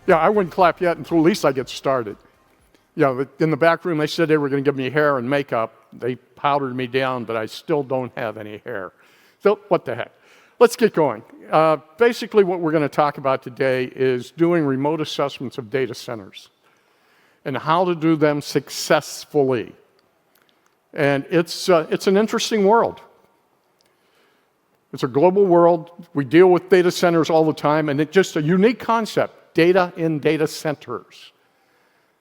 Yeah, I wouldn't clap yet until at least I get started. Yeah, in the back room, they said they were going to give me hair and makeup. They powdered me down, but I still don't have any hair. So what the heck? Let's get going. Basically, what we're going to talk about today is doing remote assessments of data centers and how to do them successfully. And it's an interesting world. It's a global world. We deal with data centers all the time, and it's just a unique concept, data in data centers.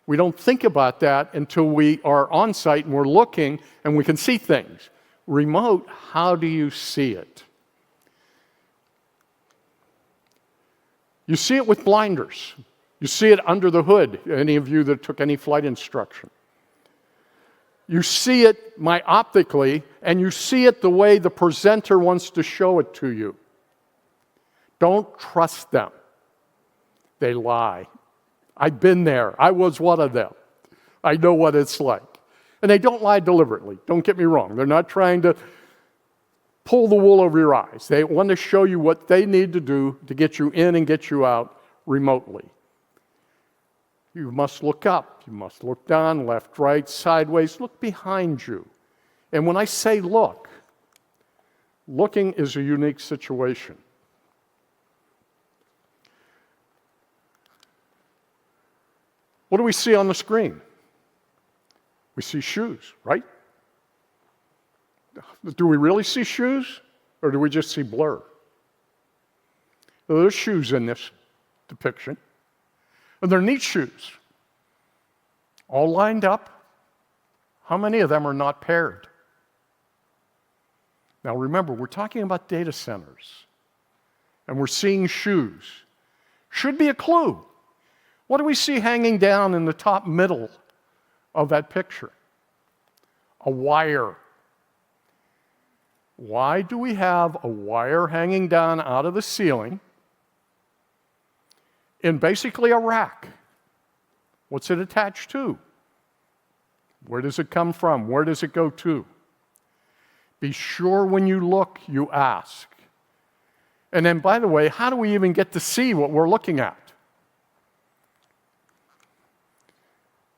We don't think about that until we are on site and we're looking and we can see things. Remote, how do you see it? You see it with blinders. You see it under the hood, any of you that took any flight instruction. You see it myopically, and you see it the way the presenter wants to show it to you. Don't trust them. They lie. I've been there. I was one of them. I know what it's like. And they don't lie deliberately. Don't get me wrong. They're not trying to pull the wool over your eyes. They want to show you what they need to do to get you in and get you out remotely. You must look up. You must look down, left, right, sideways. Look behind you. And when I say look, looking is a unique situation. What do we see on the screen? We see shoes, right? Do we really see shoes, or do we just see blur? There's shoes in this depiction. And they're neat shoes, all lined up. How many of them are not paired? Now remember, we're talking about data centers, and we're seeing shoes. Should be a clue. What do we see hanging down in the top middle of that picture? A wire. Why do we have a wire hanging down out of the ceiling in basically a rack? What's it attached to? Where does it come from? Where does it go to? Be sure when you look, you ask. And then, by the way, how do we even get to see what we're looking at?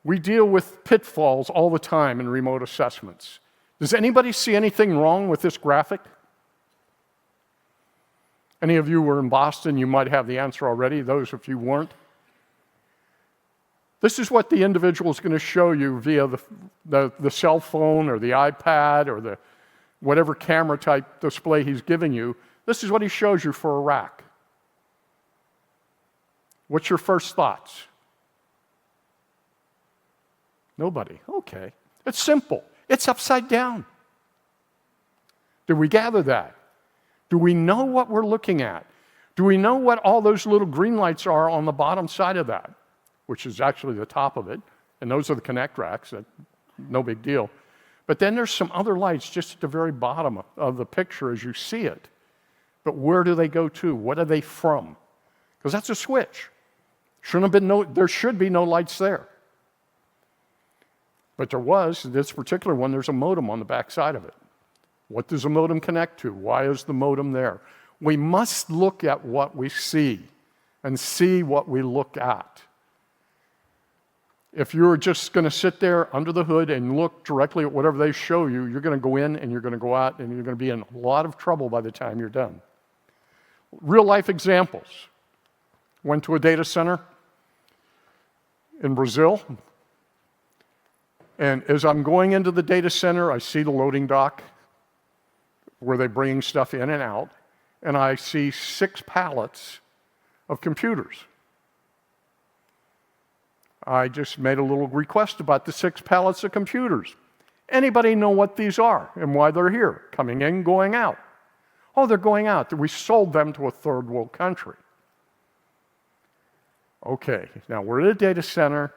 We deal with pitfalls all the time in remote assessments. Does anybody see anything wrong with this graphic? Any of you were in Boston, you might have the answer already. Those of you weren't. This is what the individual is going to show you via the cell phone or the iPad or the whatever camera type display he's giving you. This is what he shows you for a rack. What's your first thoughts? Nobody. Okay. It's simple. It's upside down. Did we gather that? Do we know what we're looking at? Do we know what all those little green lights are on the bottom side of that, which is actually the top of it, and those are the connect racks, no big deal. But then there's some other lights just at the very bottom of the picture as you see it. But where do they go to? What are they from? Because that's a switch. There should be no lights there. But there was, this particular one, there's a modem on the back side of it. What does a modem connect to? Why is the modem there? We must look at what we see and see what we look at. If you're just going to sit there under the hood and look directly at whatever they show you, you're going to go in and you're going to go out and you're going to be in a lot of trouble by the time you're done. Real life examples. Went to a data center in Brazil. And as I'm going into the data center, I see the loading dock where they're bringing stuff in and out, and I see 6 pallets of computers. I just made a little request about the 6 pallets of computers. Anybody know what these are and why they're here? Coming in, going out. Oh, they're going out. We sold them to a third world country. Okay, now we're at a data center,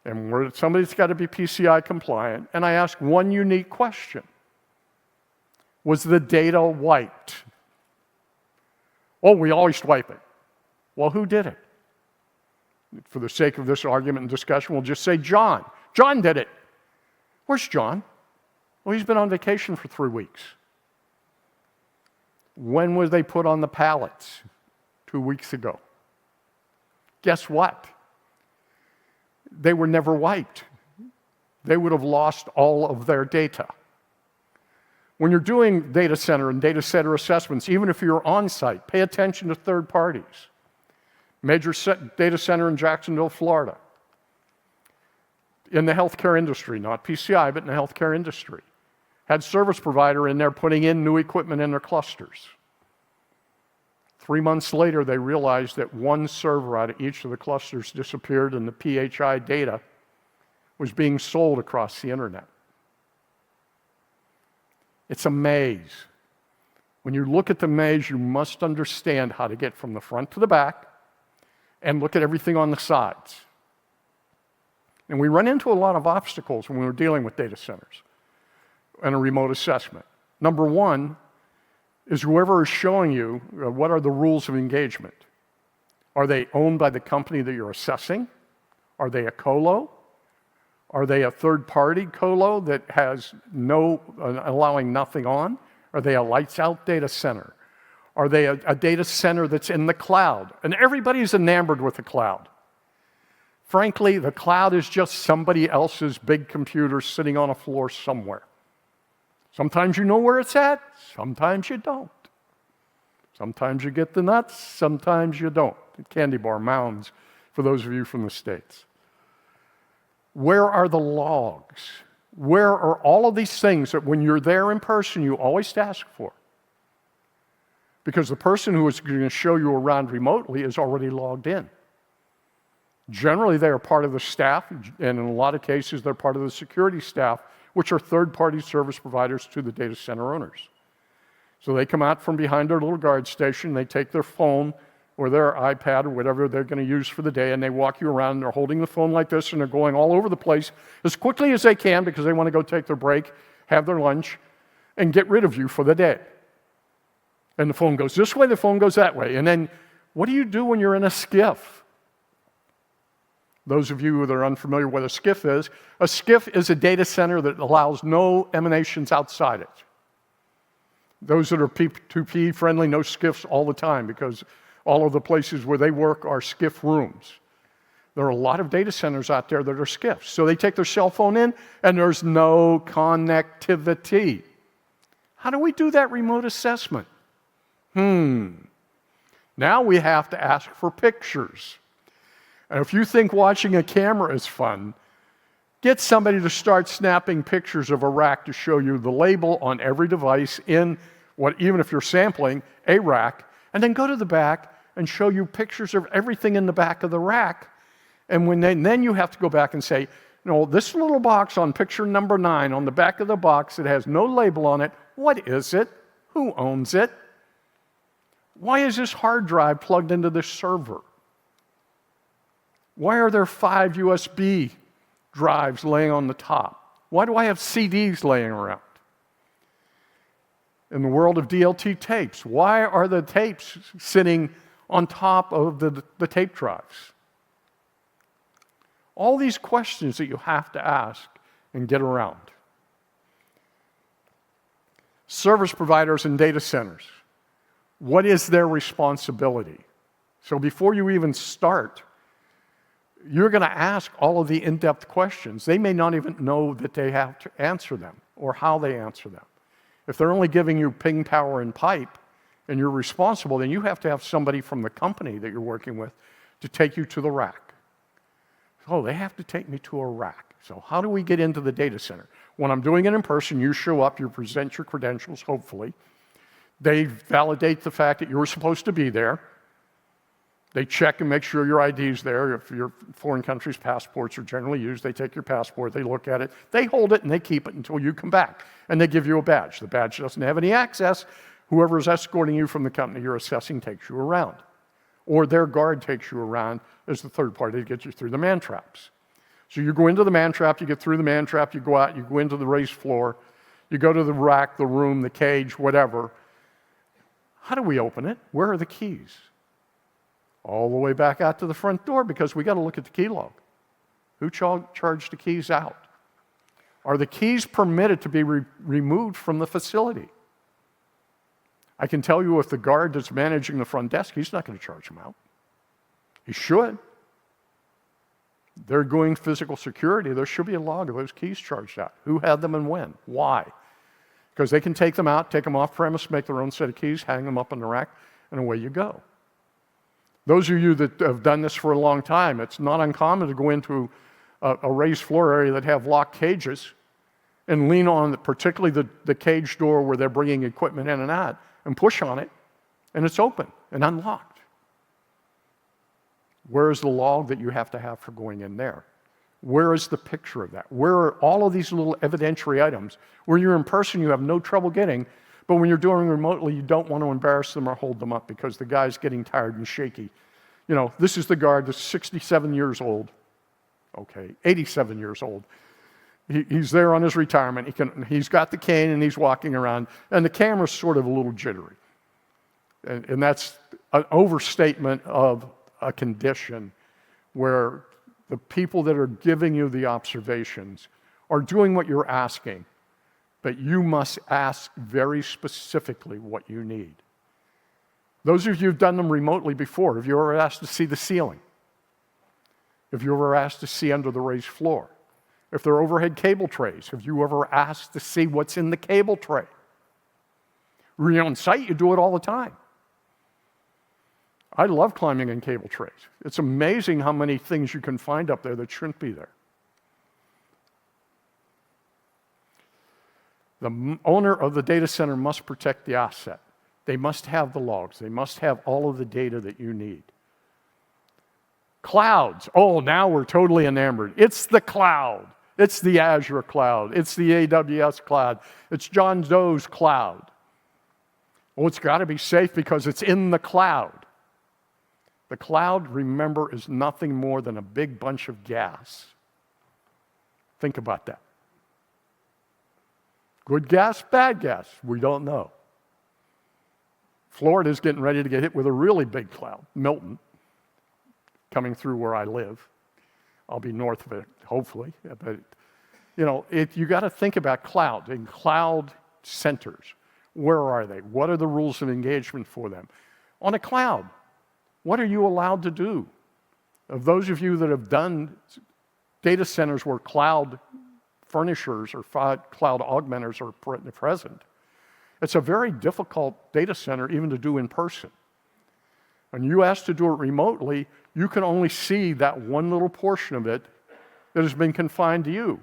and somebody's got to be PCI compliant, and I ask one unique question. Was the data wiped? Oh, we always wipe it. Well, who did it? For the sake of this argument and discussion, we'll just say John. John did it. Where's John? Well, he's been on vacation for 3 weeks. When were they put on the pallets? 2 weeks ago. guess what? They were never wiped. They would have lost all of their data. When you're doing data center and data center assessments, even if you're on site, pay attention to third parties. Major data center in Jacksonville, Florida. In the healthcare industry, not PCI, but in the healthcare industry. Had service provider in there putting in new equipment in their clusters. 3 months later, they realized that one server out of each of the clusters disappeared and the PHI data was being sold across the internet. It's a maze. When you look at the maze, you must understand how to get from the front to the back and look at everything on the sides. And we run into a lot of obstacles when we're dealing with data centers and a remote assessment. Number one is whoever is showing you what are the rules of engagement. Are they owned by the company that you're assessing? Are they a colo? Are they a third-party colo that has no, allowing nothing on? Are they a lights-out data center? Are they a data center that's in the cloud? And everybody's enamored with the cloud. Frankly, the cloud is just somebody else's big computer sitting on a floor somewhere. Sometimes you know where it's at, sometimes you don't. Sometimes you get the nuts, sometimes you don't. Candy bar mounds for those of you from the States. Where are the logs? Where are all of these things that when you're there in person, you always ask for? Because the person who is going to show you around remotely is already logged in. Generally, they are part of the staff, and in a lot of cases, they're part of the security staff, which are third-party service providers to the data center owners. So they come out from behind their little guard station, they take their phone or their iPad or whatever they're going to use for the day, and they walk you around, and they're holding the phone like this, and they're going all over the place as quickly as they can because they want to go take their break, have their lunch, and get rid of you for the day. And the phone goes this way, the phone goes that way. And then what do you do when you're in a skiff? Those of you that are unfamiliar with what a skiff is a data center that allows no emanations outside it. Those that are P2P friendly know skiffs all the time because all of the places where they work are skiff rooms. There are a lot of data centers out there that are skiffs. So they take their cell phone in and there's no connectivity. How do we do that remote assessment? Now we have to ask for pictures. And if you think watching a camera is fun, get somebody to start snapping pictures of a rack to show you the label on every device in what, even if you're sampling, a rack, and then go to the back and show you pictures of everything in the back of the rack. And then you have to go back and say, no, this little box on picture number 9 on the back of the box that has no label on it, what is it? Who owns it? Why is this hard drive plugged into this server? Why are there 5 USB drives laying on the top? Why do I have CDs laying around? In the world of DLT tapes, why are the tapes sitting on top of the tape drives? All these questions that you have to ask and get around. Service providers and data centers. What is their responsibility? So before you even start, you're going to ask all of the in-depth questions. They may not even know that they have to answer them or how they answer them. If they're only giving you ping, power, and pipe, and you're responsible, then you have to have somebody from the company that you're working with to take you to the rack. Oh, they have to take me to a rack. So how do we get into the data center? When I'm doing it in person, you show up, you present your credentials, hopefully. They validate the fact that you were supposed to be there. They check and make sure your ID is there. If your foreign countries' passports are generally used, they take your passport, they look at it, they hold it, and they keep it until you come back. And they give you a badge. The badge doesn't have any access. Whoever is escorting you from the company you're assessing takes you around. Or their guard takes you around as the third party to get you through the man traps. So you go into the man trap, you get through the man trap, you go out, you go into the raised floor, you go to the rack, the room, the cage, whatever. How do we open it? Where are the keys? All the way back out to the front door because we got to look at the key log. Who charged the keys out? Are the keys permitted to be removed from the facility? I can tell you if the guard that's managing the front desk, he's not going to charge them out. He should. They're doing physical security. There should be a log of those keys charged out. Who had them and when? Why? Because they can take them out, take them off premise, make their own set of keys, hang them up on the rack, and away you go. Those of you that have done this for a long time, it's not uncommon to go into a raised floor area that have locked cages and lean on, particularly the cage door where they're bringing equipment in and out, and push on it, and it's open and unlocked. Where is the log that you have to have for going in there? Where is the picture of that? Where are all of these little evidentiary items where you're in person, you have no trouble getting, but when you're doing remotely, you don't want to embarrass them or hold them up because the guy's getting tired and shaky. You know, this is the guard that's 67 years old. Okay, 87 years old. He's there on his retirement. He's got the cane and he's walking around, and the camera's sort of a little jittery. And that's an overstatement of a condition where the people that are giving you the observations are doing what you're asking, but you must ask very specifically what you need. Those of you who've done them remotely before, have you ever asked to see the ceiling? Have you ever asked to see under the raised floor? If there are overhead cable trays, have you ever asked to see what's in the cable tray? When you're on site, you do it all the time. I love climbing in cable trays. It's amazing how many things you can find up there that shouldn't be there. The owner of the data center must protect the asset. They must have the logs. They must have all of the data that you need. Clouds. Oh, now we're totally enamored. It's the cloud. It's the Azure cloud. It's the AWS cloud. It's John Doe's cloud. Well, it's got to be safe because it's in the cloud. The cloud, remember, is nothing more than a big bunch of gas. Think about that. Good gas, bad gas, we don't know. Florida's getting ready to get hit with a really big cloud, Milton, coming through where I live. I'll be north of it, hopefully. But, you know, you got to think about cloud and cloud centers. Where are they? What are the rules of engagement for them? On a cloud, what are you allowed to do? Of those of you that have done data centers where cloud furnishers or cloud augmenters are present, it's a very difficult data center even to do in person. When you ask to do it remotely, you can only see that one little portion of it that has been confined to you.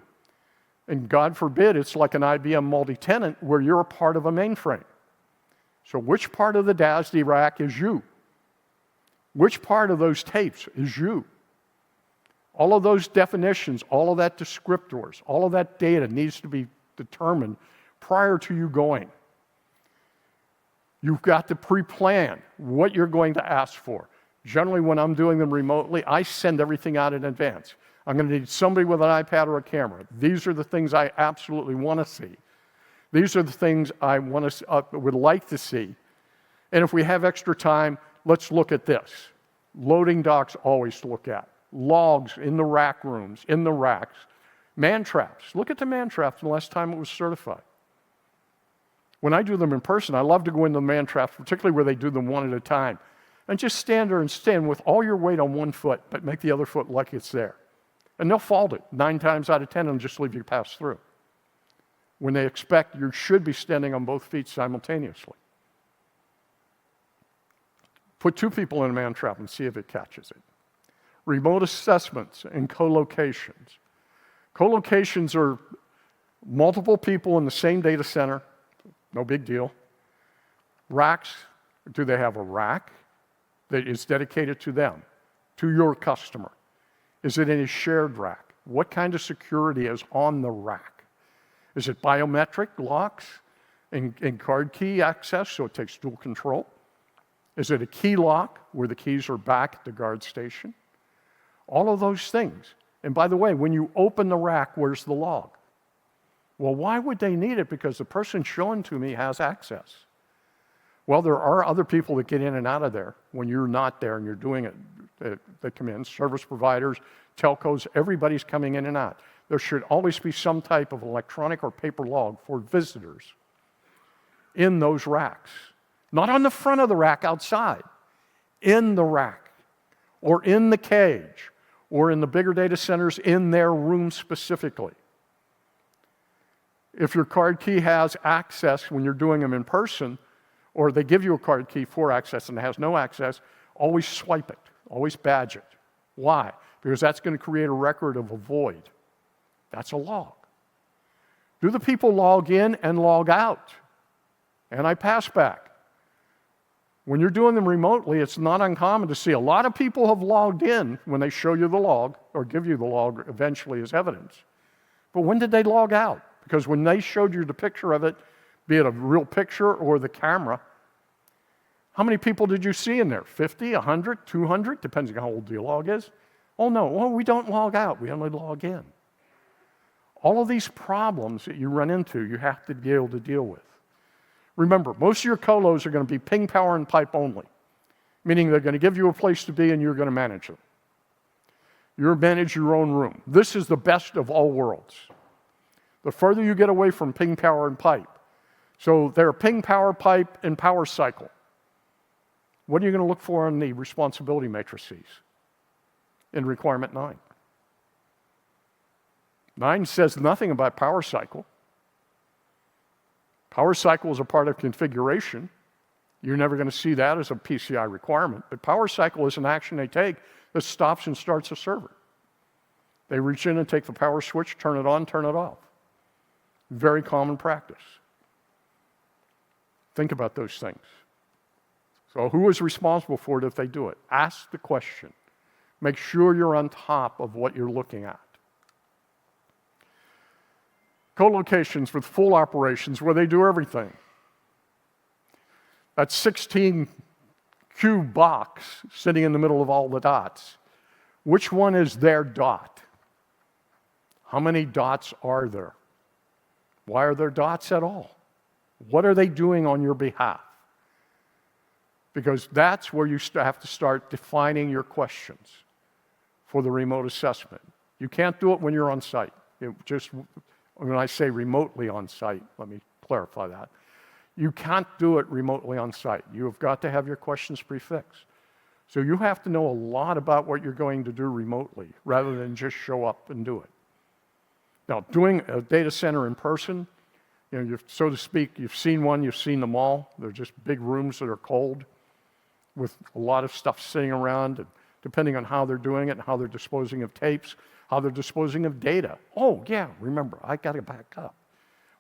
And God forbid, it's like an IBM multi-tenant where you're a part of a mainframe. So which part of the DASD rack is you? Which part of those tapes is you? All of those definitions, all of that descriptors, all of that data needs to be determined prior to you going. You've got to pre-plan what you're going to ask for. Generally, when I'm doing them remotely, I send everything out in advance. I'm going to need somebody with an iPad or a camera. These are the things I absolutely want to see. These are the things I would like to see. And if we have extra time, let's look at this. Loading docks always to look at. Logs in the rack rooms, in the racks. Man traps. Look at the man traps the last time it was certified. When I do them in person, I love to go into the man traps, particularly where they do them one at a time, and just stand there and stand with all your weight on one foot, but make the other foot like it's there. And they'll fault it. 9 times out of 10, they'll just leave you pass through. When they expect you should be standing on both feet simultaneously. Put 2 people in a man trap and see if it catches it. Remote assessments and co-locations. Co-locations are multiple people in the same data center. No big deal. Racks, do they have a rack that is dedicated to them, to your customer? Is it in a shared rack? What kind of security is on the rack? Is it biometric locks and card key access, so it takes dual control? Is it a key lock where the keys are back at the guard station? All of those things. And by the way, when you open the rack, where's the log? Well, why would they need it? Because the person showing to me has access. Well, there are other people that get in and out of there when you're not there and you're doing it, that come in. Service providers, telcos, everybody's coming in and out. There should always be some type of electronic or paper log for visitors in those racks. Not on the front of the rack outside, in the rack, or in the cage, or in the bigger data centers in their room specifically. If your card key has access when you're doing them in person, or they give you a card key for access and it has no access, always swipe it, always badge it. Why? Because that's going to create a record of a void. That's a log. Do the people log in and log out? And I pass back. When you're doing them remotely, it's not uncommon to see a lot of people have logged in when they show you the log or give you the log eventually as evidence. But when did they log out? Because when they showed you the picture of it, be it a real picture or the camera, how many people did you see in there? 50, 100, 200? Depends on how old the log is. Oh no, well, we don't log out, we only log in. All of these problems that you run into, you have to be able to deal with. Remember, most of your colos are going to be ping, power, and pipe only, meaning they're going to give you a place to be and you're going to manage them. You manage your own room. This is the best of all worlds. The further you get away from ping, power, and pipe. So they're ping, power, pipe, and power cycle. What are you going to look for in the responsibility matrices in requirement 9? 9 says nothing about power cycle. Power cycle is a part of configuration. You're never going to see that as a PCI requirement. But power cycle is an action they take that stops and starts a server. They reach in and take the power switch, turn it on, turn it off. Very common practice. Think about those things. So who is responsible for it if they do it? Ask the question. Make sure you're on top of what you're looking at. Co-locations with full operations where they do everything. That 16 cube box sitting in the middle of all the dots. Which one is their dot? How many dots are there? Why are there dots at all? What are they doing on your behalf? Because that's where you have to start defining your questions for the remote assessment. You can't do it when you're on site. When I say remotely on site, let me clarify that. You can't do it remotely on site. You have got to have your questions prefixed. So you have to know a lot about what you're going to do remotely rather than just show up and do it. Now, doing a data center in person, so to speak, you've seen one, you've seen them all. They're just big rooms that are cold with a lot of stuff sitting around, and depending on how they're doing it and how they're disposing of tapes, how they're disposing of data. Oh, yeah, remember, I got to back up.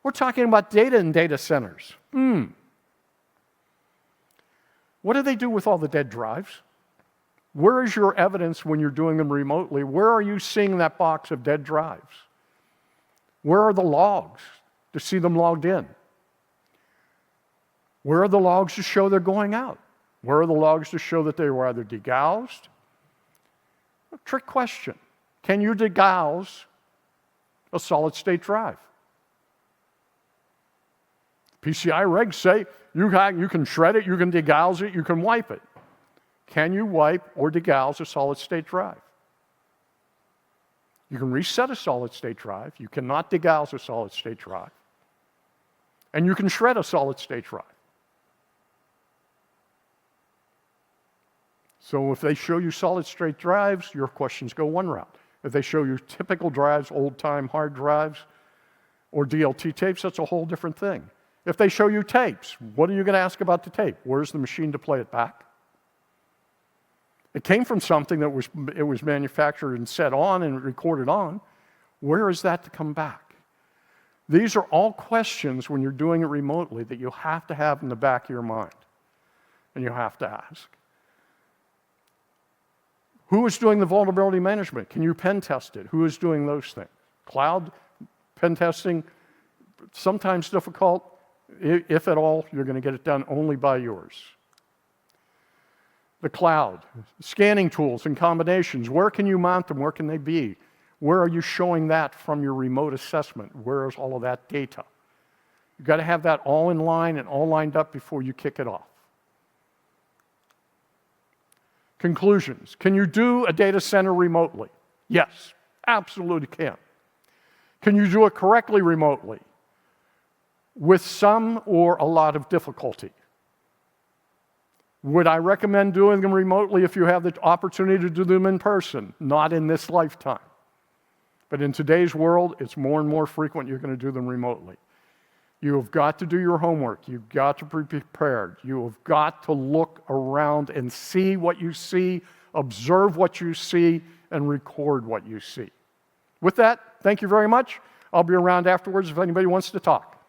We're talking about data in data centers. What do they do with all the dead drives? Where is your evidence when you're doing them remotely? Where are you seeing that box of dead drives? Where are the logs to see them logged in? Where are the logs to show they're going out? Where are the logs to show that they were either degaussed? A trick question. Can you degauss a solid-state drive? PCI regs say you can shred it, you can degauss it, you can wipe it. Can you wipe or degauss a solid-state drive? You can reset a solid-state drive. You cannot degauss a solid-state drive. And you can shred a solid-state drive. So if they show you solid-state drives, your questions go one route. If they show you typical drives, old-time hard drives, or DLT tapes, that's a whole different thing. If they show you tapes, what are you going to ask about the tape? Where's the machine to play it back? It came from something that was manufactured and set on and recorded on. Where is that to come back? These are all questions when you're doing it remotely that you have to have in the back of your mind, and you have to ask. Who is doing the vulnerability management? Can you pen test it? Who is doing those things? Cloud pen testing, sometimes difficult. If at all, you're going to get it done only by yours. The cloud, scanning tools and combinations. Where can you mount them? Where can they be? Where are you showing that from your remote assessment? Where is all of that data? You've got to have that all in line and all lined up before you kick it off. Conclusions. Can you do a data center remotely? Yes, absolutely can. Can you do it correctly remotely? With some or a lot of difficulty. Would I recommend doing them remotely if you have the opportunity to do them in person? Not in this lifetime. But in today's world, it's more and more frequent you're going to do them remotely. You have got to do your homework. You've got to be prepared. You have got to look around and see what you see, observe what you see, and record what you see. With that, thank you very much. I'll be around afterwards if anybody wants to talk.